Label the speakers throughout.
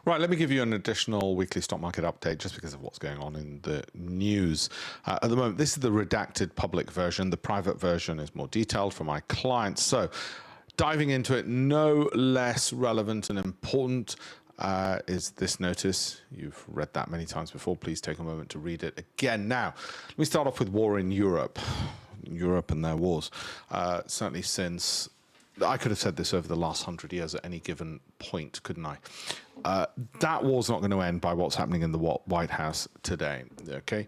Speaker 1: Right, let me give you an additional weekly stock market update just because of what's going on in the news. At the moment, this is the redacted public version. The private version is more detailed for my clients. So diving into it, no less relevant and important is this notice. You've read that many times before. Please take a moment to read it again. Now, let me start off with war in Europe. Europe and their wars. Certainly since... I could have said this over the last 100 years at any given point, couldn't I? That war's not going to end by what's happening in the White House today, okay?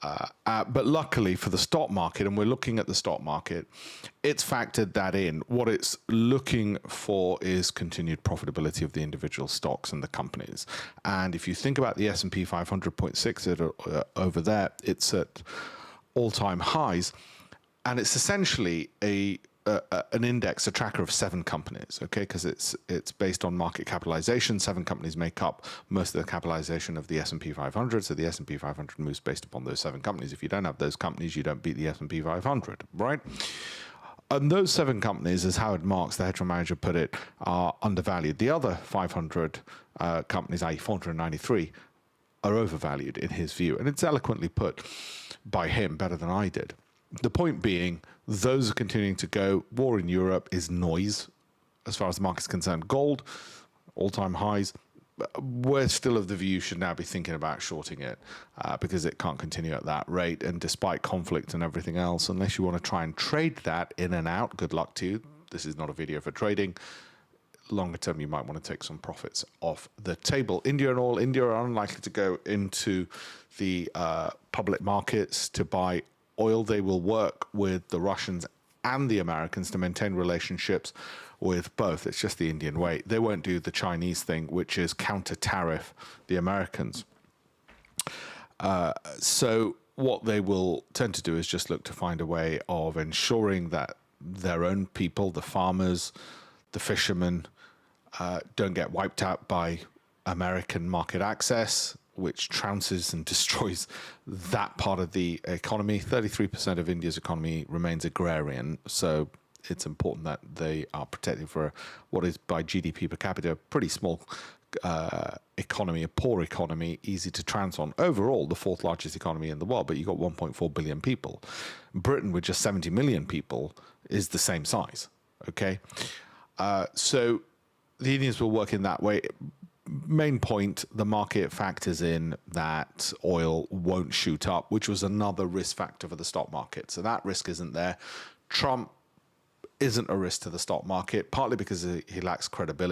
Speaker 1: But luckily for the stock market, and we're looking at the stock market, it's factored that in. What it's looking for is continued profitability of the individual stocks and the companies. And if you think about the S&P 500.6 over there, it's at all-time highs, and it's essentially an index, a tracker of 7 companies, okay? Because it's based on market capitalization. 7 companies make up most of the capitalization of the S&P 500. So the S&P 500 moves based upon those 7 companies. If you don't have those companies, you don't beat the S&P 500, right? And those 7 companies, as Howard Marks, the hedge fund manager, put it, are undervalued. The other 500 companies, i.e. 493, are overvalued in his view. And it's eloquently put by him, better than I did. The point being, those are continuing to go. War in Europe is noise, as far as the market's concerned. Gold, all-time highs. We're still of the view you should now be thinking about shorting it because it can't continue at that rate. And despite conflict and everything else, unless you want to try and trade that in and out, good luck to you. This is not a video for trading. Longer term, you might want to take some profits off the table. India and all, India are unlikely to go into the public markets to buy oil. They will work with the Russians and the Americans to maintain relationships with both. It's just the Indian way. They won't do the Chinese thing, which is counter-tariff the Americans. So what they will tend to do is just look to find a way of ensuring that their own people, the farmers, the fishermen, don't get wiped out by American market access, which trounces and destroys that part of the economy. 33% of India's economy remains agrarian, so it's important that they are protected for what is, by GDP per capita, a pretty small economy, a poor economy, easy to trounce on. Overall, the 4th largest economy in the world, but you've got 1.4 billion people. Britain, with just 70 million people, is the same size, okay? So the Indians will work in that way. Main point, the market factors in that oil won't shoot up, which was another risk factor for the stock market. So that risk isn't there. Trump isn't a risk to the stock market, partly because he lacks credibility.